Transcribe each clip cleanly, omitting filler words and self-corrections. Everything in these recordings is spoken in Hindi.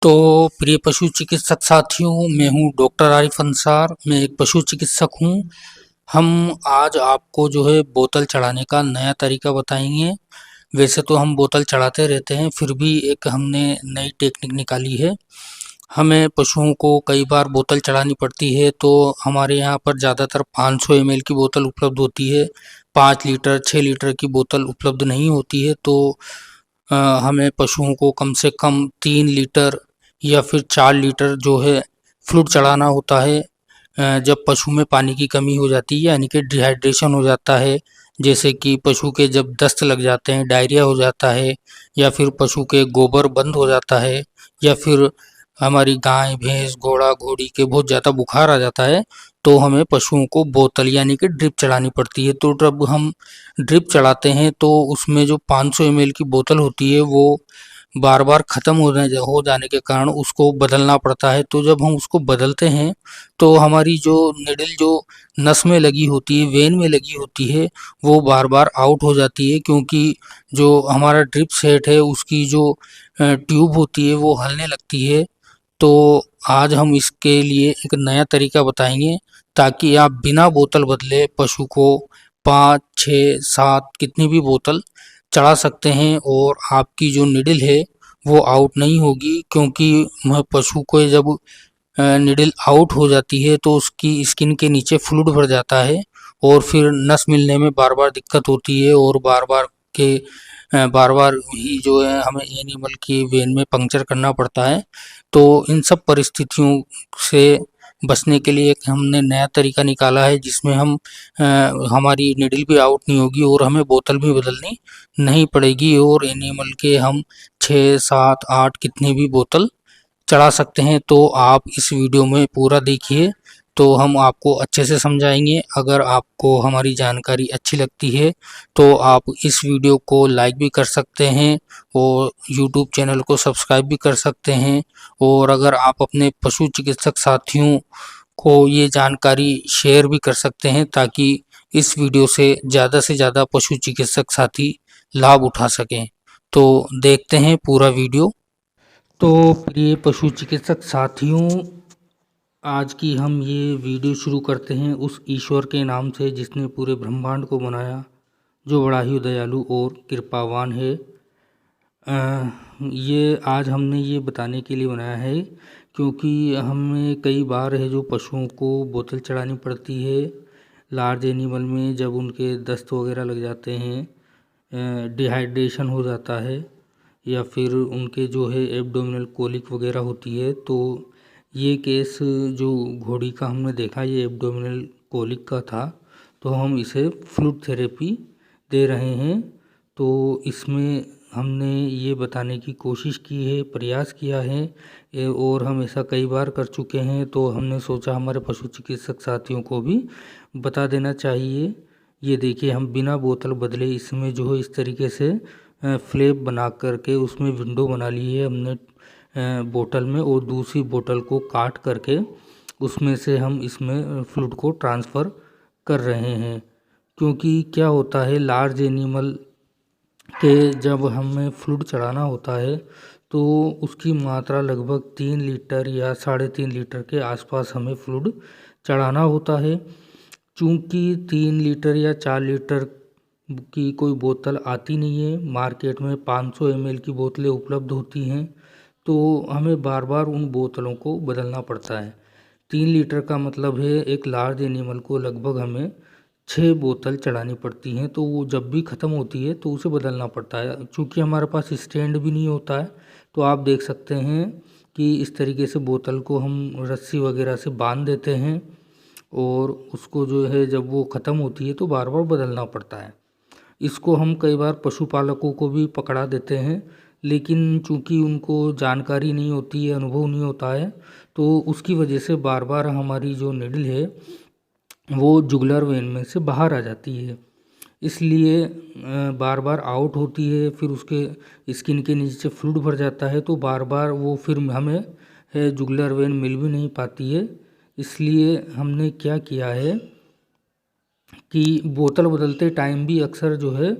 तो प्रिय पशु चिकित्सक साथियों, मैं हूँ डॉक्टर आरिफ अंसार। मैं एक पशु चिकित्सक हूँ। हम आज आपको जो है बोतल चढ़ाने का नया तरीका बताएंगे। वैसे तो हम बोतल चढ़ाते रहते हैं, फिर भी एक हमने नई टेक्निक निकाली है। हमें पशुओं को कई बार बोतल चढ़ानी पड़ती है, तो हमारे यहाँ पर ज़्यादातर 500 ml की बोतल उपलब्ध होती है। 5 लीटर 6 लीटर की बोतल उपलब्ध नहीं होती है, तो हमें पशुओं को कम से कम 3 लीटर या फिर 4 लीटर जो है फ्लूइड चढ़ाना होता है। जब पशु में पानी की कमी हो जाती है, यानी कि डिहाइड्रेशन हो जाता है, जैसे कि पशु के जब दस्त लग जाते हैं, डायरिया हो जाता है, या फिर पशु के गोबर बंद हो जाता है, या फिर हमारी गाय भैंस घोड़ा घोड़ी के बहुत ज़्यादा बुखार आ जाता है, तो हमें पशुओं को बोतल यानी कि ड्रिप चढ़ानी पड़ती है। तो जब हम ड्रिप चढ़ाते हैं तो उसमें जो 500 ml की बोतल होती है वो बार बार ख़त्म हो जाने के कारण उसको बदलना पड़ता है। तो जब हम उसको बदलते हैं तो हमारी जो निडल जो नस में लगी होती है, वेन में लगी होती है, वो बार बार आउट हो जाती है, क्योंकि जो हमारा ड्रिप सेट है उसकी जो ट्यूब होती है वो हिलने लगती है। तो आज हम इसके लिए एक नया तरीका बताएंगे, ताकि आप बिना बोतल बदले पशु को 5 6 7 कितनी भी बोतल चढ़ा सकते हैं, और आपकी जो निडल है वो आउट नहीं होगी। क्योंकि पशु को जब निडल आउट हो जाती है तो उसकी स्किन के नीचे फ्लूइड भर जाता है, और फिर नस मिलने में बार बार दिक्कत होती है, और बार बार ही जो है हमें एनिमल की वेन में पंक्चर करना पड़ता है। तो इन सब परिस्थितियों से बचने के लिए एक हमने नया तरीका निकाला है, जिसमें हमारी निडल भी आउट नहीं होगी और हमें बोतल भी बदलनी नहीं पड़ेगी, और एनिमल के हम 6 7 8 कितनी भी बोतल चढ़ा सकते हैं। तो आप इस वीडियो में पूरा देखिए, तो हम आपको अच्छे से समझाएंगे। अगर आपको हमारी जानकारी अच्छी लगती है तो आप इस वीडियो को लाइक भी कर सकते हैं, और यूट्यूब चैनल को सब्सक्राइब भी कर सकते हैं। और अगर आप अपने पशु चिकित्सक साथियों को ये जानकारी शेयर भी कर सकते हैं, ताकि इस वीडियो से ज़्यादा पशु चिकित्सक साथी लाभ उठा सकें। तो देखते हैं पूरा वीडियो। तो प्रिय पशु चिकित्सक साथियों, आज की हम ये वीडियो शुरू करते हैं उस ईश्वर के नाम से जिसने पूरे ब्रह्मांड को बनाया, जो बड़ा ही दयालु और कृपावान है। ये आज हमने ये बताने के लिए बनाया है, क्योंकि हमें कई बार है जो पशुओं को बोतल चढ़ानी पड़ती है लार्ज एनिमल में, जब उनके दस्त वगैरह लग जाते हैं, डिहाइड्रेशन हो जाता है, या फिर उनके जो है एब्डोमिनल कोलिक वगैरह होती है। तो ये केस जो घोड़ी का हमने देखा, ये एब्डोमिनल कोलिक का था, तो हम इसे फ्लूइड थेरेपी दे रहे हैं। तो इसमें हमने ये बताने की कोशिश की है, प्रयास किया है, और हम ऐसा कई बार कर चुके हैं। तो हमने सोचा हमारे पशु चिकित्सक साथियों को भी बता देना चाहिए। ये देखिए, हम बिना बोतल बदले इसमें जो है इस तरीके से फ्लैप बना करके उसमें विंडो बना ली है हमने बोतल में, और दूसरी बोतल को काट करके उसमें से हम इसमें फ्लूइड को ट्रांसफ़र कर रहे हैं। क्योंकि क्या होता है, लार्ज एनिमल के जब हमें फ्लूइड चढ़ाना होता है तो उसकी मात्रा लगभग 3 लीटर या 3.5 लीटर के आसपास हमें फ्लूइड चढ़ाना होता है। चूँकि 3 लीटर या 4 लीटर की कोई बोतल आती नहीं है, मार्केट में 500 ml की बोतलें उपलब्ध होती हैं, तो हमें बार बार उन बोतलों को बदलना पड़ता है। 3 लीटर का मतलब है एक लार्ज एनिमल को लगभग हमें 6 बोतल चढ़ानी पड़ती हैं। तो वो जब भी ख़त्म होती है तो उसे बदलना पड़ता है। चूँकि हमारे पास स्टैंड भी नहीं होता है, तो आप देख सकते हैं कि इस तरीके से बोतल को हम रस्सी वगैरह से बांध देते हैं, और उसको जो है जब वो ख़त्म होती है तो बार बार बदलना पड़ता है। इसको हम कई बार पशुपालकों को भी पकड़ा देते हैं, लेकिन चूंकि उनको जानकारी नहीं होती है, अनुभव नहीं होता है, तो उसकी वजह से बार बार हमारी जो निडल है वो जुगुलर वेन में से बाहर आ जाती है। इसलिए बार बार आउट होती है, फिर उसके स्किन के नीचे फ्लूइड भर जाता है, तो बार बार वो फिर हमें जुगुलर वेन मिल भी नहीं पाती है। इसलिए हमने क्या किया है कि बोतल बदलते टाइम भी अक्सर जो है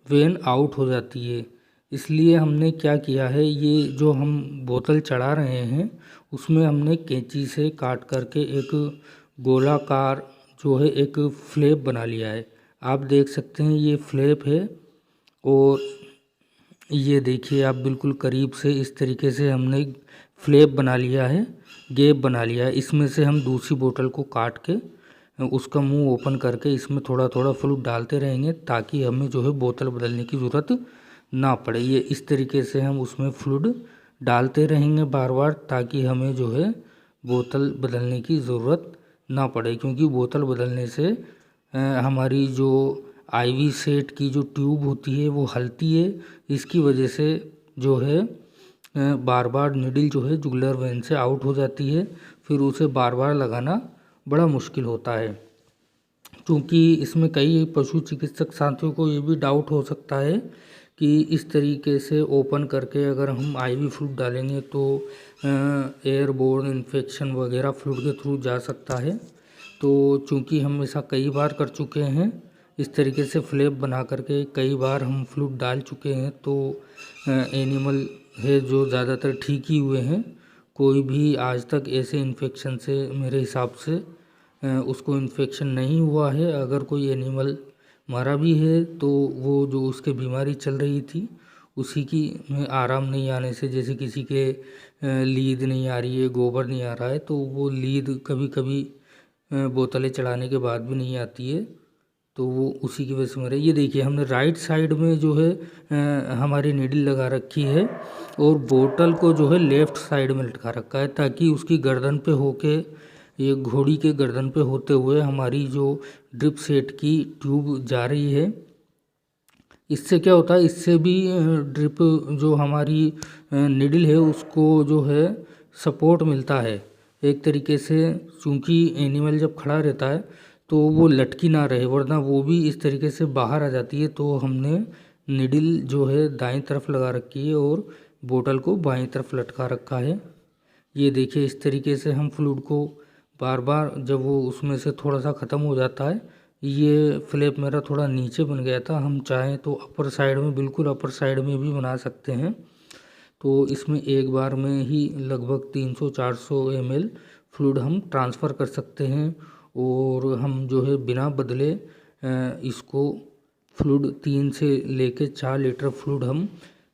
वेन आउट हो जाती है। इसलिए हमने क्या किया है, ये जो हम बोतल चढ़ा रहे हैं उसमें हमने कैंची से काट करके एक गोलाकार जो है एक फ्लैप बना लिया है। आप देख सकते हैं ये फ्लैप है, और ये देखिए आप बिल्कुल करीब से इस तरीके से हमने फ्लैप बना लिया है, गैप बना लिया है। इसमें से हम दूसरी बोतल को काट के उसका मुंह ओपन करके इसमें थोड़ा थोड़ा फ्लूइड डालते रहेंगे, ताकि हमें जो है बोतल बदलने की ज़रूरत ना पड़े। ये इस तरीके से हम उसमें फ्लूइड डालते रहेंगे बार बार, ताकि हमें जो है बोतल बदलने की ज़रूरत ना पड़े। क्योंकि बोतल बदलने से हमारी जो आईवी सेट की जो ट्यूब होती है वो हलती है। इसकी वजह से जो है बार बार नीडल जो है जुगुलर वेन से आउट हो जाती है, फिर उसे बार बार लगाना बड़ा मुश्किल होता है। क्योंकि इसमें कई पशु चिकित्सक साथियों को ये भी डाउट हो सकता है कि इस तरीके से ओपन करके अगर हम आईवी फ्लूइड डालेंगे तो एयरबोर्न इन्फेक्शन वगैरह फ्लूइड के थ्रू जा सकता है। तो चूंकि हम ऐसा कई बार कर चुके हैं, इस तरीके से फ्लैप बना करके कई बार हम फ्लूइड डाल चुके हैं, तो एनिमल है जो ज़्यादातर ठीक ही हुए हैं। कोई भी आज तक ऐसे इन्फेक्शन से मेरे हिसाब से उसको इन्फेक्शन नहीं हुआ है। अगर कोई एनिमल मरा भी है तो वो जो उसके बीमारी चल रही थी उसी की में आराम नहीं आने से, जैसे किसी के लीद नहीं आ रही है, गोबर नहीं आ रहा है, तो वो लीद कभी कभी बोतलें चढ़ाने के बाद भी नहीं आती है, तो वो उसी की वजह से मरे। ये देखिए हमने राइट साइड में जो है हमारी नीडल लगा रखी है, और बोतल को जो है लेफ़्ट साइड में लटका रखा है, ताकि उसकी गर्दन पे होके, ये घोड़ी के गर्दन पे होते हुए हमारी जो ड्रिप सेट की ट्यूब जा रही है। इससे क्या होता है, इससे भी ड्रिप जो हमारी नीडल है उसको जो है सपोर्ट मिलता है एक तरीके से। चूँकि एनिमल जब खड़ा रहता है तो वो लटकी ना रहे, वरना वो भी इस तरीके से बाहर आ जाती है। तो हमने नीडल जो है दाईं तरफ लगा रखी है और बोतल को बाईं तरफ लटका रखा है। ये देखिए इस तरीके से हम फ्लूइड को बार बार, जब वो उसमें से थोड़ा सा ख़त्म हो जाता है, ये फ्लैप मेरा थोड़ा नीचे बन गया था, हम चाहें तो अपर साइड में, बिल्कुल अपर साइड में भी बना सकते हैं। तो इसमें एक बार में ही लगभग 300-400 ml फ्लूइड हम ट्रांसफ़र कर सकते हैं, और हम जो है बिना बदले इसको फ्लूइड 3 से लेके 4 लीटर फ्लूइड हम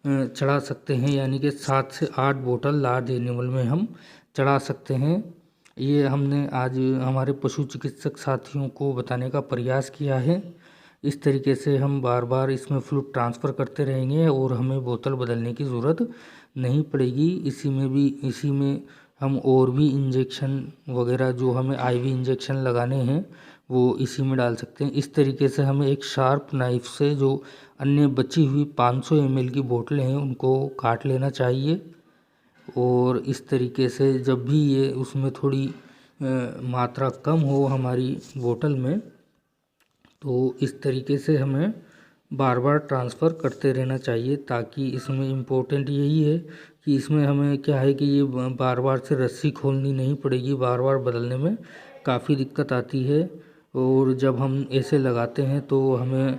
चढ़ा सकते हैं, यानी कि 7 से 8 बोतल लार्ज एनिमल में हम चढ़ा सकते हैं। ये हमने आज हमारे पशु चिकित्सक साथियों को बताने का प्रयास किया है। इस तरीके से हम बार बार इसमें फ्लूइड ट्रांसफ़र करते रहेंगे और हमें बोतल बदलने की ज़रूरत नहीं पड़ेगी। इसी में हम और भी इंजेक्शन वगैरह जो हमें आईवी इंजेक्शन लगाने हैं वो इसी में डाल सकते हैं। इस तरीके से हमें एक शार्प नाइफ से जो अन्य बची हुई 500 ml की बोतलें हैं उनको काट लेना चाहिए, और इस तरीके से जब भी ये उसमें थोड़ी मात्रा कम हो हमारी बोतल में, तो इस तरीके से हमें बार बार ट्रांसफ़र करते रहना चाहिए। ताकि इसमें इम्पोर्टेंट यही है कि इसमें हमें क्या है कि ये बार बार से रस्सी खोलनी नहीं पड़ेगी, बार बार बदलने में काफ़ी दिक्कत आती है। और जब हम ऐसे लगाते हैं तो हमें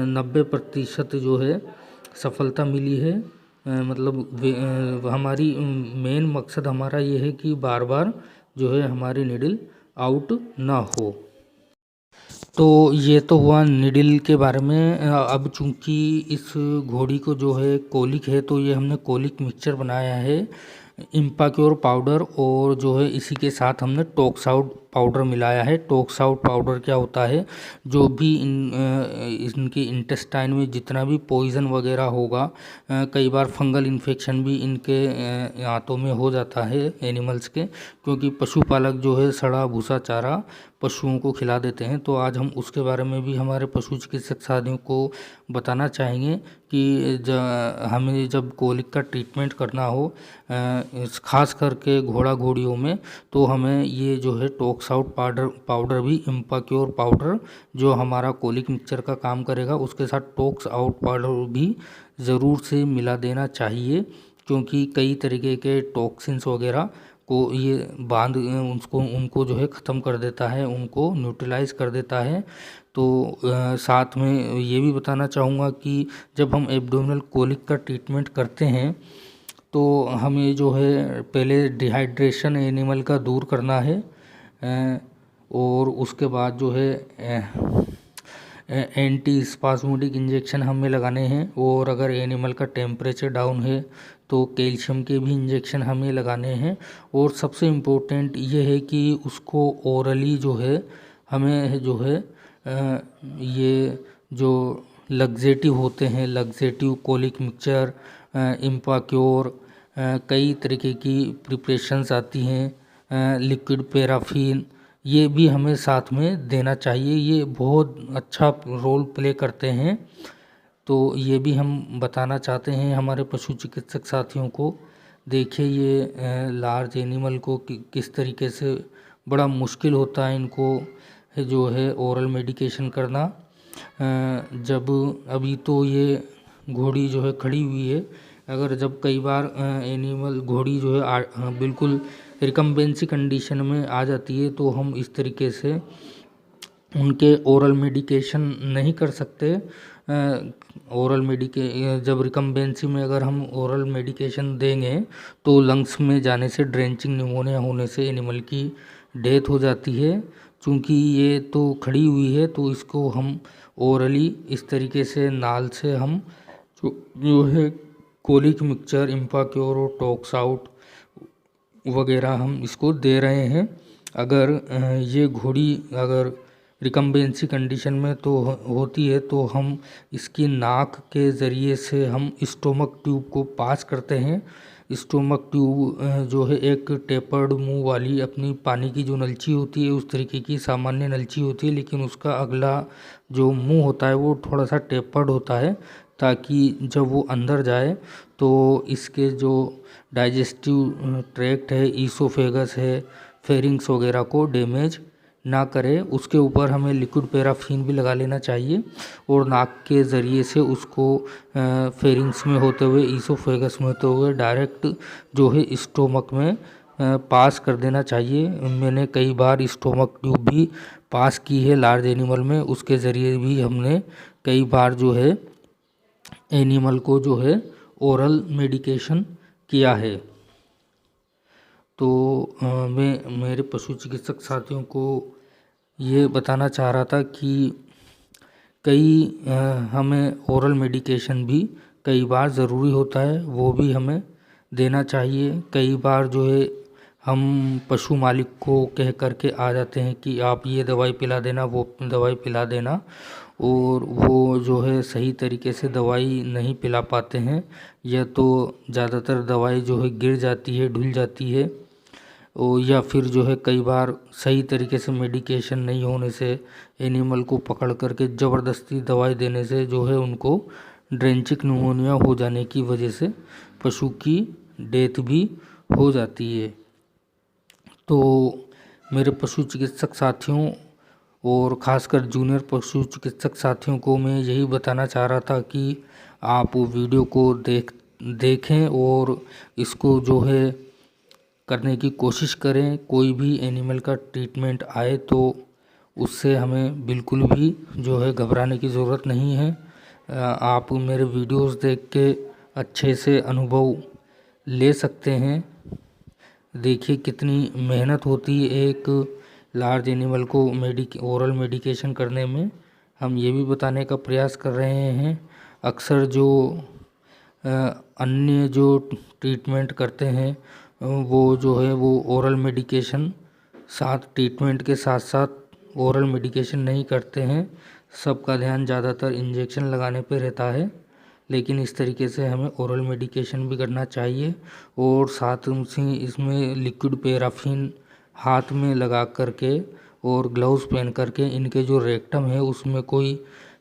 90% जो है सफलता मिली है। मतलब हमारी मेन मकसद हमारा ये है कि बार बार जो है हमारी नीडल आउट ना हो। तो ये तो हुआ नीडल के बारे में। अब चूँकि इस घोड़ी को जो है कोलिक है, तो ये हमने कोलिक मिक्सचर बनाया है, इम्पाक्योर पाउडर, और जो है इसी के साथ हमने टॉक्स आउट पाउडर मिलाया है। टॉक्स आउट पाउडर क्या होता है, जो भी इनके इंटेस्टाइन में जितना भी पॉइज़न वगैरह होगा, कई बार फंगल इन्फेक्शन भी इनके आंतों में हो जाता है एनिमल्स के, क्योंकि पशुपालक जो है सड़ा भूसा चारा पशुओं को खिला देते हैं। तो आज हम उसके बारे में भी हमारे पशु चिकित्सक साथियों को बताना चाहेंगे कि हमें जब कोलिक का ट्रीटमेंट करना हो, ख़ास करके घोड़ा घोड़ियों में, तो हमें ये जो है टॉक्स आउट पाउडर भी, इम्पाक्योर पाउडर जो हमारा कोलिक मिक्सचर का काम करेगा, उसके साथ टॉक्स आउट पाउडर भी ज़रूर से मिला देना चाहिए। क्योंकि कई तरीके के टॉक्सिन्स वगैरह को ये उनको जो है ख़त्म कर देता है, उनको न्यूट्रलाइज कर देता है। तो साथ में ये भी बताना चाहूँगा कि जब हम एब्डोमिनल कोलिक का ट्रीटमेंट करते हैं तो हमें जो है पहले डिहाइड्रेशन एनिमल का दूर करना है, और उसके बाद जो है एंटी स्पास्मोडिक इंजेक्शन हमें लगाने हैं। और अगर एनिमल का टेम्परेचर डाउन है तो कैल्शियम के भी इंजेक्शन हमें लगाने हैं। और सबसे इम्पोर्टेंट ये है कि उसको ओरली जो है हमें जो है ये जो लग्जेटिव होते हैं, लग्जेटिव कोलिक मिक्सचर, इम्पाक्योर, कई तरीके की प्रिपरेशंस आती हैं, लिक्विड पैराफिन, ये भी हमें साथ में देना चाहिए। ये बहुत अच्छा रोल प्ले करते हैं। तो ये भी हम बताना चाहते हैं हमारे पशु चिकित्सक साथियों को। देखिए ये लार्ज एनिमल को किस तरीके से बड़ा मुश्किल होता है इनको जो है ओरल मेडिकेशन करना। जब अभी तो ये घोड़ी जो है खड़ी हुई है, अगर जब कई बार एनिमल घोड़ी जो है बिल्कुल रिकम्बेंसी कंडीशन में आ जाती है तो हम इस तरीके से उनके ओरल मेडिकेशन नहीं कर सकते। जब रिकम्बेंसी में अगर हम ओरल मेडिकेशन देंगे तो लंग्स में जाने से ड्रेंचिंग निमोनिया होने से एनिमल की डेथ हो जाती है। चूँकि ये तो खड़ी हुई है तो इसको हम ओरली इस तरीके से नाल से हम जो है कोलिक मिक्सचर, इम्पाक्योर और टॉक्स आउट वगैरह हम इसको दे रहे हैं। अगर ये घोड़ी अगर रिकम्बेंसी कंडीशन में तो होती है तो हम इसकी नाक के ज़रिए से हम स्टोमक ट्यूब को पास करते हैं। स्टोमक ट्यूब जो है एक टेपर्ड मुंह वाली अपनी पानी की जो नलची होती है उस तरीके की सामान्य नलची होती है, लेकिन उसका अगला जो मुंह होता है वो थोड़ा सा टेपर्ड होता है, ताकि जब वो अंदर जाए तो इसके जो डाइजेस्टिव ट्रैक्ट है, ईसोफेगस है, फेरिंग्स वगैरह को डैमेज ना करे। उसके ऊपर हमें लिक्विड पैराफिन भी लगा लेना चाहिए और नाक के ज़रिए से उसको फेरिंग्स में होते हुए, ईसोफेगस में होते हुए डायरेक्ट जो है स्टोमक में पास कर देना चाहिए। मैंने कई बार स्टोमक ट्यूब भी पास की है लार्ज एनिमल में, उसके ज़रिए भी हमने कई बार जो है एनिमल को जो है ओरल मेडिकेशन किया है। तो मैं मेरे पशु चिकित्सक साथियों को ये बताना चाह रहा था कि हमें ओरल मेडिकेशन भी कई बार ज़रूरी होता है, वो भी हमें देना चाहिए। कई बार जो है हम पशु मालिक को कह करके आ जाते हैं कि आप ये दवाई पिला देना, वो दवाई पिला देना, और वो जो है सही तरीके से दवाई नहीं पिला पाते हैं, या तो ज़्यादातर दवाई जो है गिर जाती है, ढुल जाती है, या फिर जो है कई बार सही तरीके से मेडिकेशन नहीं होने से एनिमल को पकड़ करके ज़बरदस्ती दवाई देने से जो है उनको ड्रेंचिक निमोनिया हो जाने की वजह से पशु की डेथ भी हो जाती है। तो मेरे पशु चिकित्सक साथियों और ख़ासकर जूनियर पशु चिकित्सक साथियों को मैं यही बताना चाह रहा था कि आप वीडियो को देखें और इसको जो है करने की कोशिश करें। कोई भी एनिमल का ट्रीटमेंट आए तो उससे हमें बिल्कुल भी जो है घबराने की ज़रूरत नहीं है। आप मेरे वीडियोस देख के अच्छे से अनुभव ले सकते हैं। देखिए कितनी मेहनत होती है एक लार्ज एनिमल को ओरल मेडिकेशन करने में। हम ये भी बताने का प्रयास कर रहे हैं। अक्सर जो अन्य जो ट्रीटमेंट करते हैं वो जो है वो ओरल मेडिकेशन ट्रीटमेंट के साथ साथ ओरल मेडिकेशन नहीं करते हैं। सबका ध्यान ज़्यादातर इंजेक्शन लगाने पे रहता है, लेकिन इस तरीके से हमें ओरल मेडिकेशन भी करना चाहिए। और साथ में इसमें लिक्विड पैराफिन हाथ में लगा करके और ग्लव्स पहन करके इनके जो रेक्टम है उसमें कोई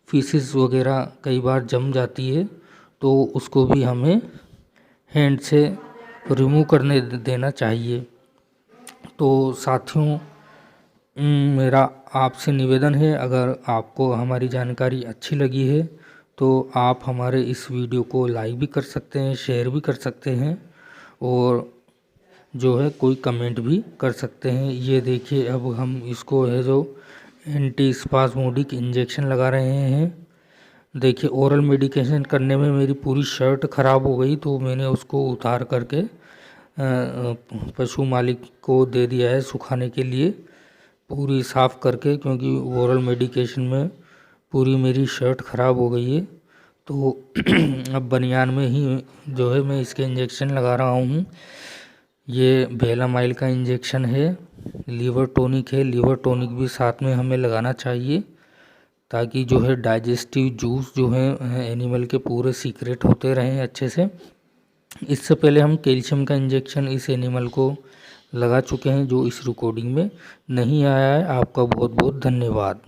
फीसिस वगैरह कई बार जम जाती है तो उसको भी हमें हैंड से रिमूव करने देना चाहिए। तो साथियों मेरा आपसे निवेदन है, अगर आपको हमारी जानकारी अच्छी लगी है तो आप हमारे इस वीडियो को लाइक भी कर सकते हैं, शेयर भी कर सकते हैं और जो है कोई कमेंट भी कर सकते हैं। ये देखिए अब हम इसको है जो एंटी स्पास्मोडिक इंजेक्शन लगा रहे हैं। देखिए, ओरल मेडिकेशन करने में मेरी पूरी शर्ट ख़राब हो गई, तो मैंने उसको उतार करके पशु मालिक को दे दिया है सुखाने के लिए, पूरी साफ़ करके, क्योंकि ओरल मेडिकेशन में पूरी मेरी शर्ट ख़राब हो गई है। तो अब बनियान में ही जो है मैं इसके इंजेक्शन लगा रहा हूँ। ये बेलामाइल का इंजेक्शन है, लीवर टॉनिक है। लीवर टॉनिक भी साथ में हमें लगाना चाहिए, ताकि जो है डाइजेस्टिव जूस जो है एनिमल के पूरे सीक्रेट होते रहें अच्छे से। इससे पहले हम कैल्शियम का इंजेक्शन इस एनिमल को लगा चुके हैं, जो इस रिकॉर्डिंग में नहीं आया है। आपका बहुत बहुत धन्यवाद।